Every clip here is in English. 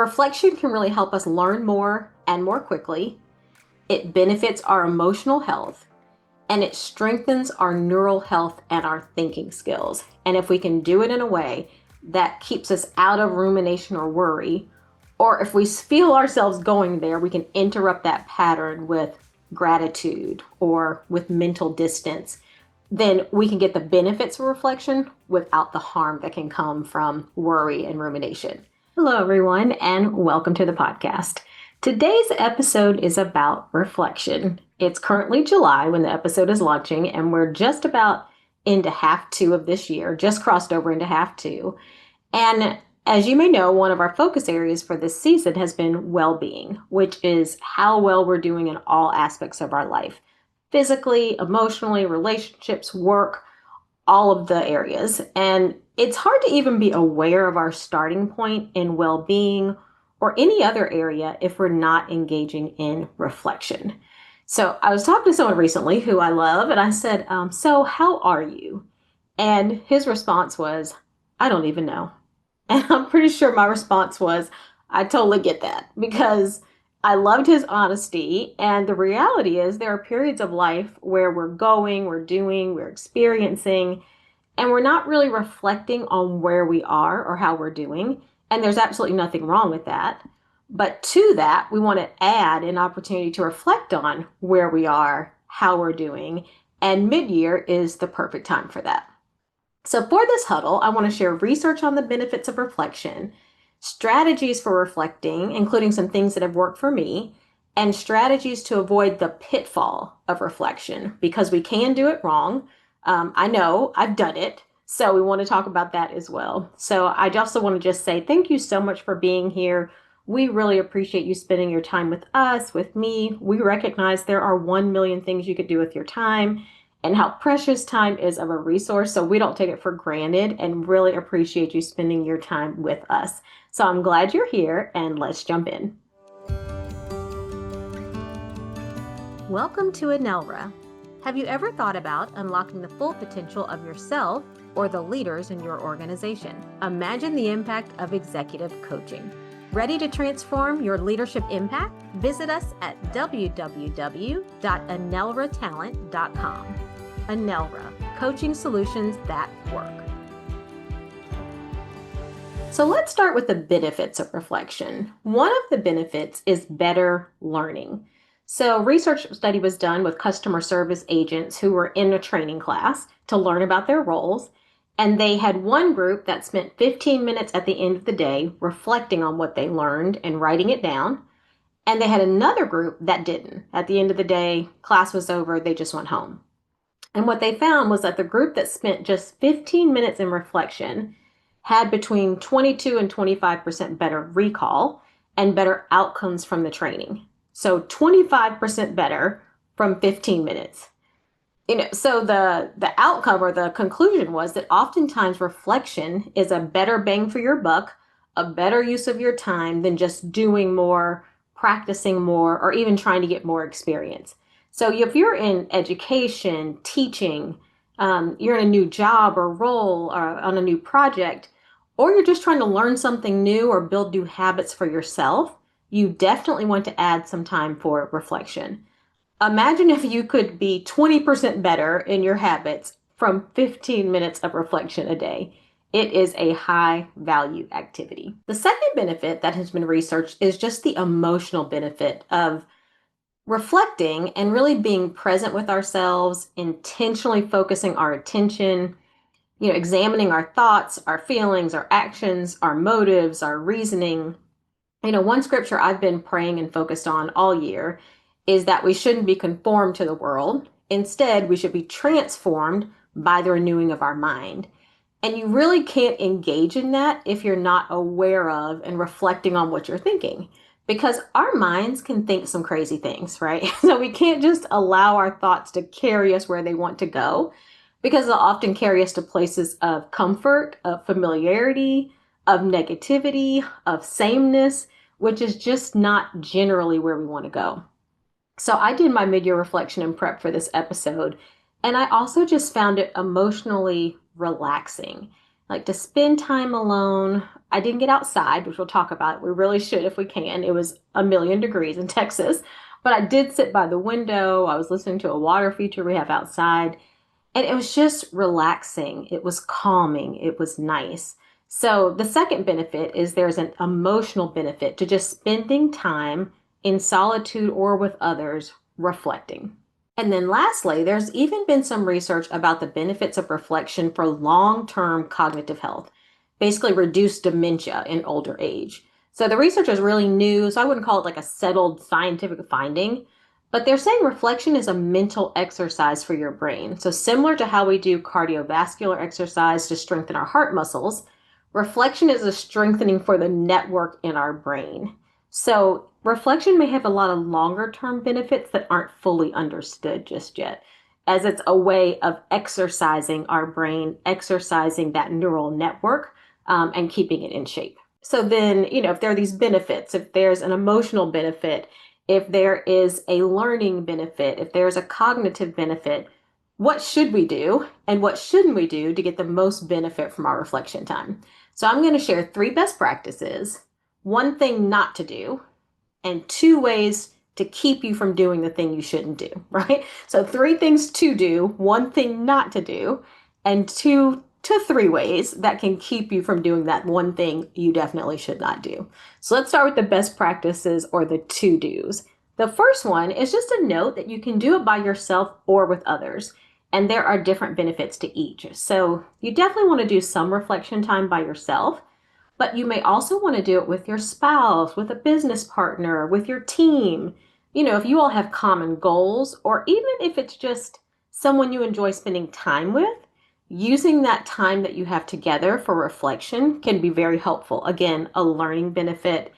Reflection can really help us learn more and more quickly. It benefits our emotional health and it strengthens our neural health and our thinking skills. And if we can do it in a way that keeps us out of rumination or worry, or if we feel ourselves going there, we can interrupt that pattern with gratitude or with mental distance, then we can get the benefits of reflection without the harm that can come from worry and rumination. Hello, everyone, and welcome to the podcast. Today's episode is about reflection. It's currently July when the episode is launching, and we're just about into half two of this year, just crossed over into half two. And as you may know, one of our focus areas for this season has been well-being, which is how well we're doing in all aspects of our life. Physically, emotionally, relationships, work, all of the areas. And it's hard to even be aware of our starting point in well-being or any other area if we're not engaging in reflection. So I was talking to someone recently who I love, and I said, so how are you? And his response was, I don't even know. And I'm pretty sure my response was, I totally get that, because I loved his honesty. And the reality is there are periods of life where we're going, we're doing, we're experiencing, and we're not really reflecting on where we are or how we're doing. And there's absolutely nothing wrong with that. But to that, we want to add an opportunity to reflect on where we are, how we're doing, and mid-year is the perfect time for that. So for this huddle, I want to share research on the benefits of reflection, strategies for reflecting, including some things that have worked for me, and strategies to avoid the pitfall of reflection, because we can do it wrong. I know I've done it, so we want to talk about that as well. So I also want to just say thank you so much for being here. We really appreciate you spending your time with us, with me. We recognize there are 1 million things you could do with your time and how precious time is of a resource. So we don't take it for granted and really appreciate you spending your time with us. So I'm glad you're here, and let's jump in. Welcome to Anelra. Have you ever thought about unlocking the full potential of yourself or the leaders in your organization? Imagine the impact of executive coaching. Ready to transform your leadership impact? Visit us at www.anelratalent.com. Anelra, coaching solutions that work. So let's start with the benefits of reflection. One of the benefits is better learning. So a research study was done with customer service agents who were in a training class to learn about their roles. And they had one group that spent 15 minutes at the end of the day reflecting on what they learned and writing it down. And they had another group that didn't. At the end of the day, class was over, they just went home. And what they found was that the group that spent just 15 minutes in reflection had between 22 and 25% better recall and better outcomes from the training. So 25% better from 15 minutes. So the outcome or the conclusion was that oftentimes reflection is a better bang for your buck, a better use of your time than just doing more, practicing more, or even trying to get more experience. So if you're in education, teaching, you're in a new job or role or on a new project, or you're just trying to learn something new or build new habits for yourself, you definitely want to add some time for reflection. Imagine if you could be 20% better in your habits from 15 minutes of reflection a day. It is a high value activity. The second benefit that has been researched is just the emotional benefit of reflecting and really being present with ourselves, intentionally focusing our attention, examining our thoughts, our feelings, our actions, our motives, our reasoning. One scripture I've been praying and focused on all year is that we shouldn't be conformed to the world. Instead, we should be transformed by the renewing of our mind. And you really can't engage in that if you're not aware of and reflecting on what you're thinking, because our minds can think some crazy things, right? So we can't just allow our thoughts to carry us where they want to go, because they'll often carry us to places of comfort, of familiarity, of negativity, of sameness, which is just not generally where we want to go. So I did my mid-year reflection and prep for this episode, and I also just found it emotionally relaxing. like to spend time alone. I didn't get outside, which we'll talk about. We really should if we can. It was a million degrees in Texas, but I did sit by the window. I was listening to a water feature we have outside, and it was just relaxing. It was calming. It was nice. So the second benefit is there's an emotional benefit to just spending time in solitude or with others reflecting. And then lastly, there's even been some research about the benefits of reflection for long-term cognitive health, basically reduced dementia in older age. So the research is really new, so I wouldn't call it like a settled scientific finding, but they're saying reflection is a mental exercise for your brain. So similar to how we do cardiovascular exercise to strengthen our heart muscles, reflection is a strengthening for the network in our brain. So reflection may have a lot of longer term benefits that aren't fully understood just yet, as it's a way of exercising our brain, exercising that neural network, and keeping it in shape. So then, if there are these benefits, if there's an emotional benefit, if there is a learning benefit, if there's a cognitive benefit, what should we do and what shouldn't we do to get the most benefit from our reflection time? So I'm going to share 3 best practices, 1 thing not to do, and 2 ways to keep you from doing the thing you shouldn't do, right? So 3 things to do, 1 thing not to do, and 2 to 3 ways that can keep you from doing that 1 thing you definitely should not do. So let's start with the best practices or the to-dos. The first one is just a note that you can do it by yourself or with others, and there are different benefits to each. So you definitely want to do some reflection time by yourself, but you may also want to do it with your spouse, with a business partner, with your team. If you all have common goals, or even if it's just someone you enjoy spending time with, using that time that you have together for reflection can be very helpful. Again, a learning benefit.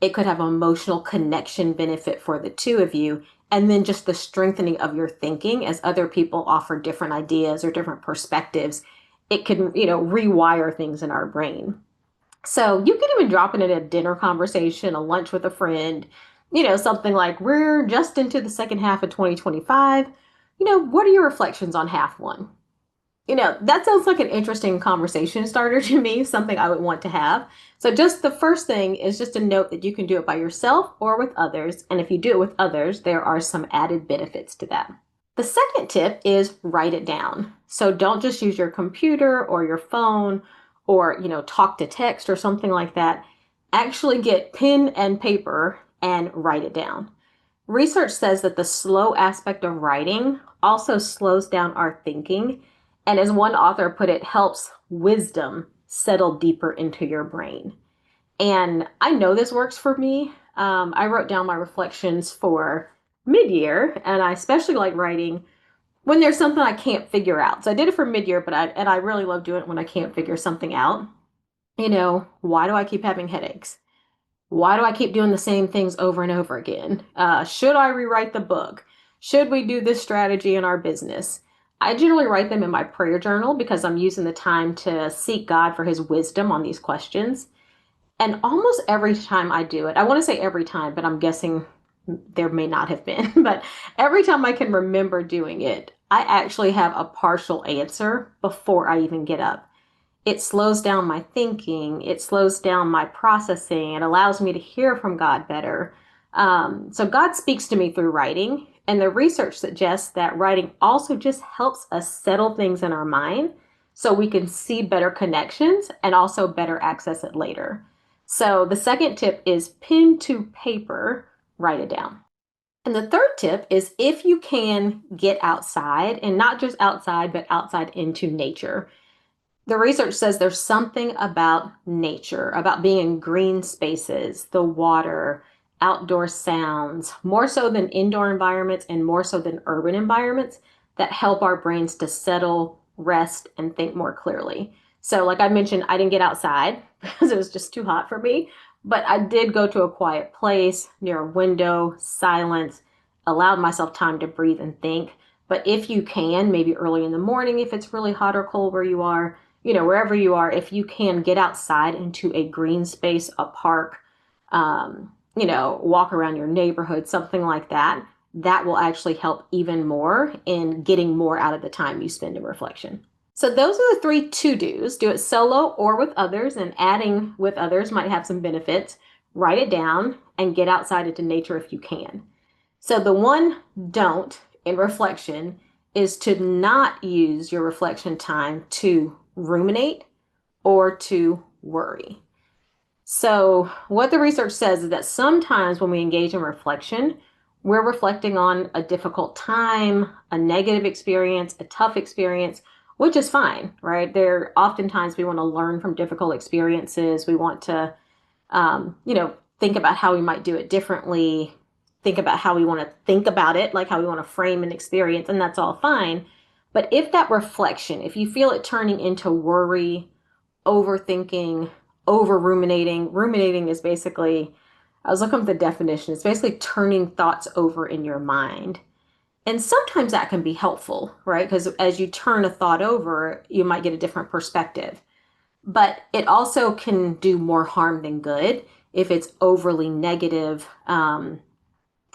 It could have an emotional connection benefit for the 2 of you. And then just the strengthening of your thinking as other people offer different ideas or different perspectives. It can, rewire things in our brain. So you can even drop it in a dinner conversation, a lunch with a friend, something like, we're just into the second half of 2025. What are your reflections on half one? That sounds like an interesting conversation starter to me, something I would want to have. So just the first thing is just a note that you can do it by yourself or with others. And if you do it with others, there are some added benefits to that. The second tip is write it down. So don't just use your computer or your phone or, talk to text or something like that. Actually get pen and paper and write it down. Research says that the slow aspect of writing also slows down our thinking. And as one author put it, helps wisdom settle deeper into your brain. And I know this works for me. I wrote down my reflections for mid-year, and I especially like writing when there's something I can't figure out. So I did it for mid-year, but I really love doing it when I can't figure something out. Why do I keep having headaches? Why do I keep doing the same things over and over again? Should I rewrite the book? Should we do this strategy in our business? I generally write them in my prayer journal because I'm using the time to seek God for his wisdom on these questions. And almost every time I do it, I want to say every time, but I'm guessing there may not have been, but every time I can remember doing it, I actually have a partial answer before I even get up. It slows down my thinking. It slows down my processing. It allows me to hear from God better. So God speaks to me through writing. And the research suggests that writing also just helps us settle things in our mind so we can see better connections and also better access it later. So the second tip is pen to paper, write it down. And the third tip is if you can get outside, and not just outside, but outside into nature. The research says there's something about nature, about being in green spaces, the water, outdoor sounds, more so than indoor environments and more so than urban environments, that help our brains to settle, rest, and think more clearly. So like I mentioned, I didn't get outside because it was just too hot for me, but I did go to a quiet place near a window, silence, allowed myself time to breathe and think. But if you can, maybe early in the morning, if it's really hot or cold where you are, wherever you are, if you can get outside into a green space, a park, walk around your neighborhood, something like that, that will actually help even more in getting more out of the time you spend in reflection. So those are the three to-dos. Do it solo or with others, and adding with others might have some benefits. Write it down and get outside into nature if you can. So the one don't in reflection is to not use your reflection time to ruminate or to worry. So, what the research says is that sometimes when we engage in reflection, we're reflecting on a difficult time, a negative experience, a tough experience, which is fine, right? There oftentimes we want to learn from difficult experiences. We want to, think about how we might do it differently, think about how we want to think about it, like how we want to frame an experience, and that's all fine. But if that reflection, if you feel it turning into worry, overthinking, over ruminating. Ruminating is basically, I was looking up the definition, it's basically turning thoughts over in your mind. And sometimes that can be helpful, right? Because as you turn a thought over, you might get a different perspective. But it also can do more harm than good if it's overly negative, when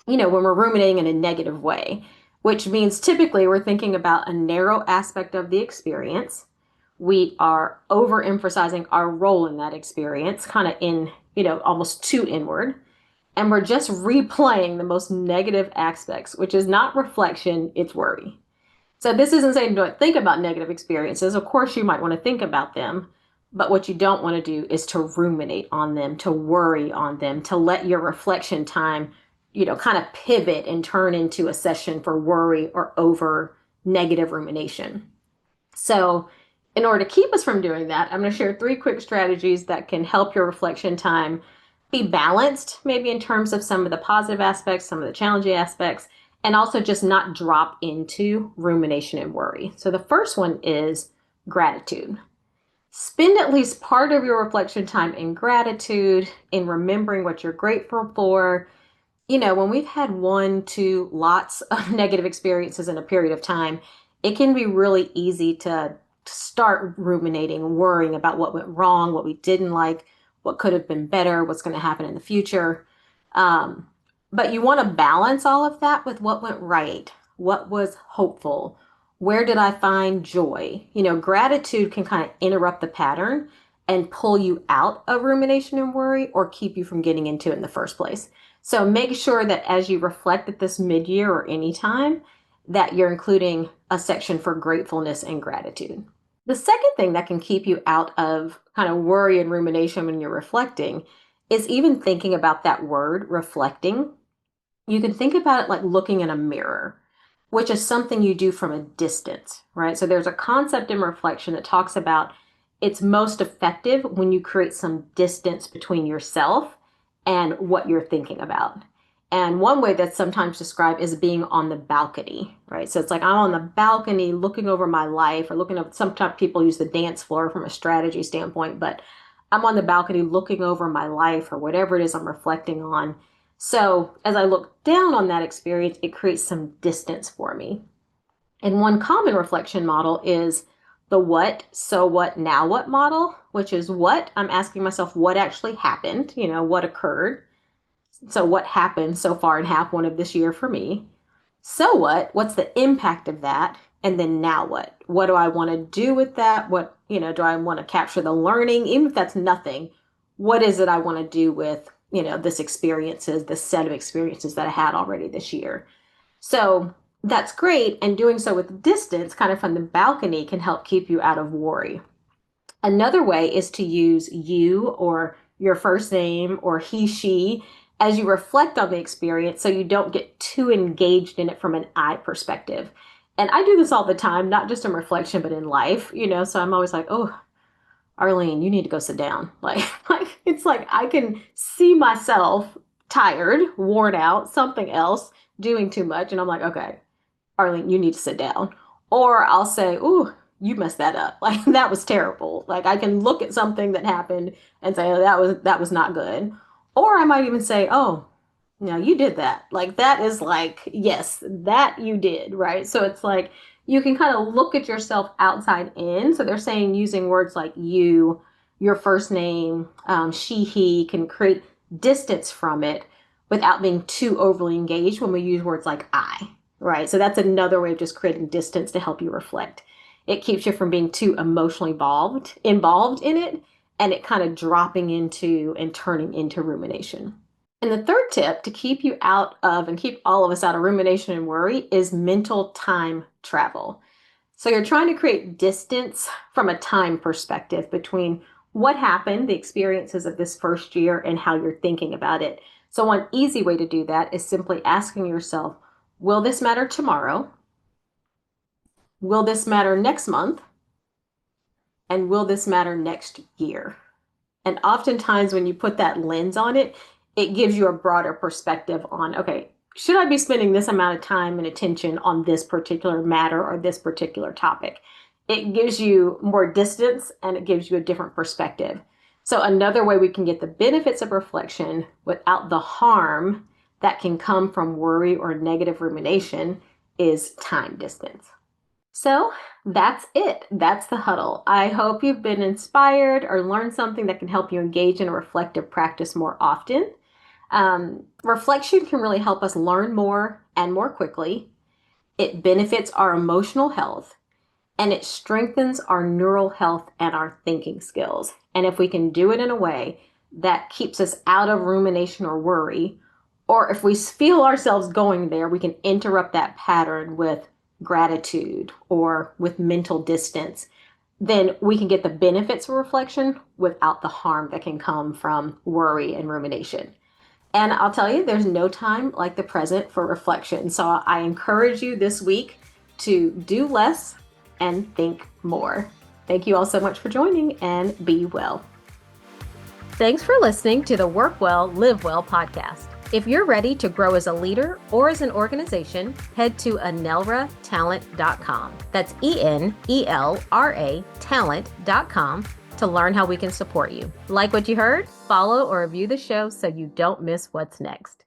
we're ruminating in a negative way, which means typically we're thinking about a narrow aspect of the experience. We are overemphasizing our role in that experience, kind of in, almost too inward. And we're just replaying the most negative aspects, which is not reflection, it's worry. So this isn't saying don't think about negative experiences. Of course, you might want to think about them, but what you don't want to do is to ruminate on them, to worry on them, to let your reflection time, kind of pivot and turn into a session for worry or over negative rumination. So in order to keep us from doing that, I'm going to share 3 quick strategies that can help your reflection time be balanced, maybe in terms of some of the positive aspects, some of the challenging aspects, and also just not drop into rumination and worry. So the first one is gratitude. Spend at least part of your reflection time in gratitude, in remembering what you're grateful for. When we've had one, two, lots of negative experiences in a period of time, it can be really easy to start ruminating, worrying about what went wrong, what we didn't like, what could have been better, what's going to happen in the future. But you want to balance all of that with what went right, what was hopeful, where did I find joy? Gratitude can kind of interrupt the pattern and pull you out of rumination and worry or keep you from getting into it in the first place. So make sure that as you reflect at this mid-year or anytime, that you're including a section for gratefulness and gratitude. The second thing that can keep you out of kind of worry and rumination when you're reflecting is even thinking about that word, reflecting. You can think about it like looking in a mirror, which is something you do from a distance, right? So there's a concept in reflection that talks about it's most effective when you create some distance between yourself and what you're thinking about. And one way that's sometimes described is being on the balcony, right? So it's like I'm on the balcony looking over my life, or looking up, sometimes people use the dance floor from a strategy standpoint, but I'm on the balcony looking over my life or whatever it is I'm reflecting on. So as I look down on that experience, it creates some distance for me. And one common reflection model is the what, so what, now what model, which is what I'm asking myself what actually happened, what occurred. So what happened so far in half one of this year for me? So what's the impact of that? And then now what? What do I want to do with that? What, do I want to capture the learning? Even if that's nothing, what is it I want to do with, this set of experiences that I had already this year? So that's great. And doing so with distance, kind of from the balcony, can help keep you out of worry. Another way is to use you or your first name or he, she as you reflect on the experience so you don't get too engaged in it from an I perspective. And I do this all the time, not just in reflection, but in life, so I'm always like, oh, Arlene, you need to go sit down. Like it's like I can see myself tired, worn out, something else, doing too much. And I'm like, okay, Arlene, you need to sit down. Or I'll say, ooh, you messed that up. Like that was terrible. Like I can look at something that happened and say, oh, that was not good. Or I might even say, oh, no, you did that. Like that is like, yes, that you did, right? So it's like you can kind of look at yourself outside in. So they're saying using words like you, your first name, she, he can create distance from it without being too overly engaged when we use words like I, right? So that's another way of just creating distance to help you reflect. It keeps you from being too emotionally involved in it, and it kind of dropping into and turning into rumination. And the third tip to keep you out of and keep all of us out of rumination and worry is mental time travel. So you're trying to create distance from a time perspective between what happened, the experiences of this first year, and how you're thinking about it. So one easy way to do that is simply asking yourself, will this matter tomorrow? Will this matter next month? And will this matter next year? And oftentimes when you put that lens on it, it gives you a broader perspective on, okay, should I be spending this amount of time and attention on this particular matter or this particular topic? It gives you more distance and it gives you a different perspective. So another way we can get the benefits of reflection without the harm that can come from worry or negative rumination is time distance. So that's it. That's the huddle. I hope you've been inspired or learned something that can help you engage in a reflective practice more often. Reflection can really help us learn more and more quickly. It benefits our emotional health and it strengthens our neural health and our thinking skills. And if we can do it in a way that keeps us out of rumination or worry, or if we feel ourselves going there, we can interrupt that pattern with gratitude or with mental distance, then we can get the benefits of reflection without the harm that can come from worry and rumination. And I'll tell you, there's no time like the present for reflection. So I encourage you this week to do less and think more. Thank you all so much for joining, and be well. Thanks for listening to the Work Well, Live Well podcast. If you're ready to grow as a leader or as an organization, head to enelratalent.com. That's ENELRA talent.com to learn how we can support you. Like what you heard? Follow or review the show so you don't miss what's next.